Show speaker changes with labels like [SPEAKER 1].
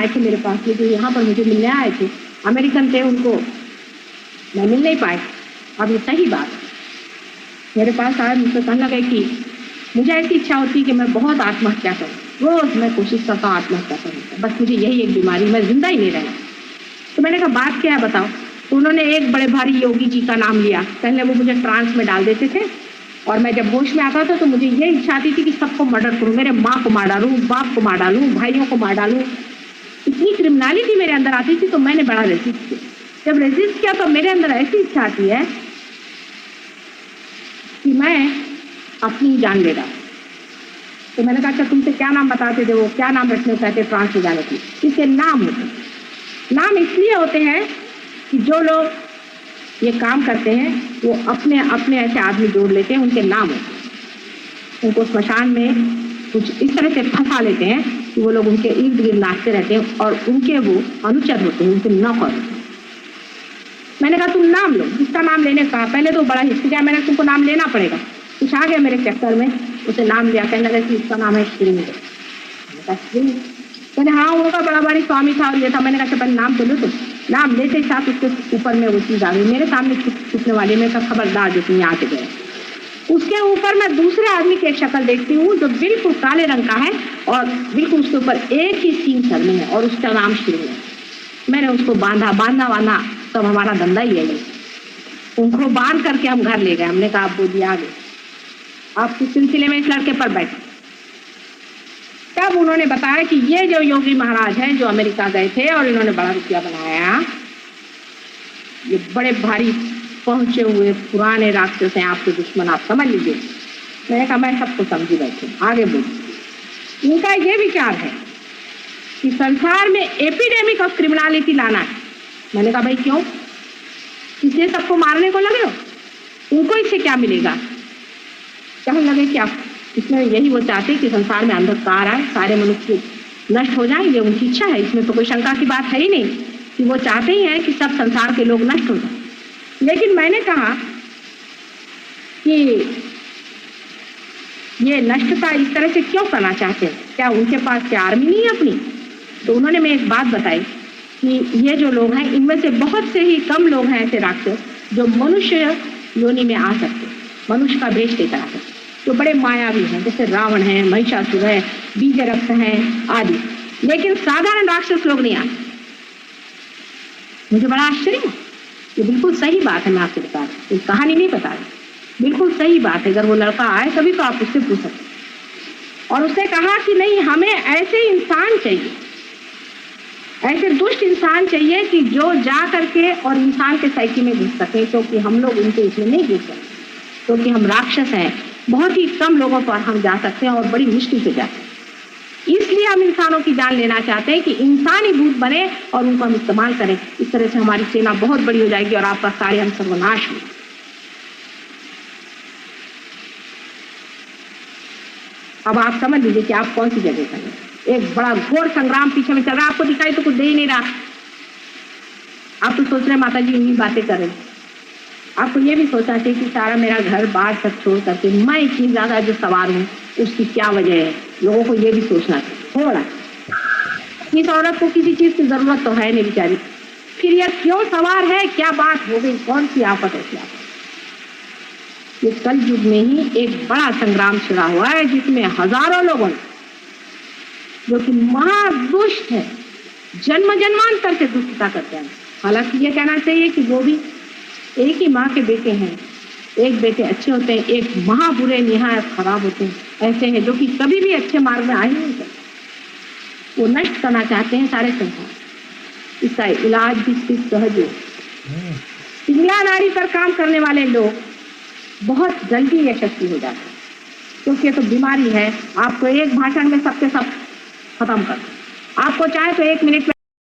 [SPEAKER 1] आए थे मेरे पास, जो यहाँ पर मुझे मिलने आए थे, अमेरिकन थे, उनको मैं मिल नहीं पाई। अब ये सही बात मेरे पास आए, मुझसे कहने लगे कि मुझे ऐसी इच्छा होती है कि मैं बहुत आत्महत्या करूँ, रोज़ मैं कोशिश करता हूँ आत्महत्या करूँ, बस मुझे यही एक बीमारी, मैं जिंदा ही नहीं रहना। तो मैंने कहा बात क्या है बताओ। तो उन्होंने एक बड़े भारी योगी जी का नाम लिया। पहले वो मुझे ट्रांस में डाल देते थे और मैं जब होश में आता था तो मुझे ये इच्छा आती थी कि सबको मर्डर करूँ, मेरे माँ को मार डालूँ, बाप को मार डालूँ, भाइयों को मार डालूँ। इतनी क्रिमिनलिटी मेरे अंदर आती थी। तो मैंने बड़ा रेजिस्ट किया। जब रेजिस्ट किया तो मेरे अंदर ऐसी इच्छा आती है कि मैं अपनी जान ले रहा। तो मैंने कहा अच्छा तुमसे क्या नाम बताते थे, वो क्या नाम रखने को कहते ट्रांस में जाने की। इसके नाम होते हैं, नाम इसलिए होते हैं कि जो लोग ये काम करते हैं वो अपने अपने ऐसे आदमी जोड़ लेते हैं, उनके नाम होते हैं। उनको स्मशान में कुछ इस तरह से फंसा लेते हैं कि वो लोग उनके इर्द गिर्द नाचते रहते हैं और उनके वो अनुचर होते हैं, उनके नौकर होते हैं। मैंने कहा तुम नाम लो, जिसका नाम लेने का पहले तो बड़ा हिचकिचाया, मैंने तुमको नाम लेना पड़ेगा। कुछ आ गया मेरे चक्कर में, उसे नाम लिया, कहने लगा कि इसका नाम है श्रींग। मैंने हाँ उनका बड़ा भारी स्वामी था और ये था। मैंने कहा पहले नाम तो लो। तो नाम लेते साथ उसके ऊपर में वो चीज़ आ गई मेरे सामने छुपने वाली। मैं कहा खबरदार जो तुम यहाँ से गए। उसके ऊपर मैं दूसरे आदमी की एक शक्ल देखती हूँ जो बिल्कुल काले रंग का है और बिल्कुल उसके ऊपर एक ही सींग सर में है और उसका नाम श्रींग है। मैंने उसको बांधा तब हमारा धंधा ही है। उनको बांध करके हम घर ले गए। हमने कहा आप बोलिए आगे, आप किस सिलसिले में इस लड़के पर बैठे। तब उन्होंने बताया कि ये जो योगी महाराज हैं जो अमेरिका गए थे और इन्होंने बड़ा रुपया बनाया, ये बड़े भारी पहुंचे हुए पुराने राक्षस हैं, आपके दुश्मन, आप समझ लीजिए। मैंने कहा मैं सबको समझी बैठी, आगे बोलिए। इनका ये विचार है कि संसार में एपिडेमिक ऑफ क्रिमिनलिटी लाना है। मैंने कहा भाई क्यों, इसलिए सबको मारने को लगे हो, उनको इससे क्या मिलेगा। कहने लगे कि आप इसमें यही वो चाहते कि संसार में अंधकार आए, सारे मनुष्य नष्ट हो जाएं, ये उनकी इच्छा है। इसमें तो कोई शंका की बात है ही नहीं कि वो चाहते ही हैं कि सब संसार के लोग नष्ट हो जाएं। लेकिन मैंने कहा कि ये नष्टता इस तरह से क्यों करना चाहते हैं, क्या उनके पास क्या आर्मी नहीं है अपनी। तो उन्होंने मैं एक बात बताई कि ये जो लोग हैं इनमें से बहुत से ही कम लोग हैं ऐसे राक्षस जो मनुष्य योनि में आ सकते, मनुष्य का भेष लेकर आ सकते, जो बड़े मायावी हैं, जैसे रावण है, महिषासुर है, बीजरक्त हैं आदि। लेकिन साधारण राक्षस लोग नहीं आते। मुझे बड़ा आश्चर्य है। ये बिल्कुल सही बात है, मैं आपको बता रही हूँ, कहानी नहीं बता रही, बिल्कुल सही बात है। अगर वो लड़का आए कभी तो आप उससे पूछ सकते। और उसने कहा कि नहीं, हमें ऐसे इंसान चाहिए, ऐसे दुष्ट इंसान चाहिए कि जो जा करके और इंसान के साइकी में घुस सके, क्योंकि हम लोग उनके इसमें नहीं घुस सकते, क्योंकि हम राक्षस हैं। बहुत ही कम लोगों पर हम जा सकते हैं और बड़ी मुश्किल से जा सकते हैं। इसलिए हम इंसानों की जान लेना चाहते हैं कि इंसानी भूत बने और उनको हम इस्तेमाल करें। इस तरह से हमारी सेना बहुत बड़ी हो जाएगी और आपका सारे हम सर्वनाश हो। अब आप समझ लीजिए कि आप कौन सी जगह करें। एक बड़ा घोर संग्राम पीछे में चल रहा है, आपको दिखाई तो कुछ दे ही नहीं रहा। आप तो सोच रहे माता जी यही बातें कर रहे हैं। आपको ये भी सोचना चाहिए कि सारा मेरा घर बार सब छोड़ करके मैं इतनी ज्यादा जो सवार हूँ उसकी क्या वजह है। लोगों को ये भी सोचना चाहिए थोड़ा। इस औरत को किसी चीज की जरूरत तो है नहीं बेचारी, फिर यह क्यों सवार है, क्या बात हो गई, कौन सी आफत है, क्या ये कल युग में ही एक बड़ा संग्राम छिड़ा हुआ है जिसमें हजारों लोगों जो कि महादुष्ट है, जन्म जन्मांतर से दुष्टता करते हैं। हालांकि ये कहना चाहिए कि वो भी एक ही माँ के बेटे हैं, एक बेटे अच्छे होते हैं, एक महाबुरे निहायत खराब होते हैं। ऐसे हैं जो कि कभी भी अच्छे मार्ग में आए नहीं सकते, वो नष्ट करना चाहते हैं सारे संसार। इसका इलाज भी सहज है। पिंगला नाड़ी पर काम करने वाले लोग बहुत जल्दी यशस्वी हो जाते हैं, क्योंकि ये तो बीमारी है। आपको एक भाषण में सबके सब खत्म कर, आपको चाहे तो 1 मिनट में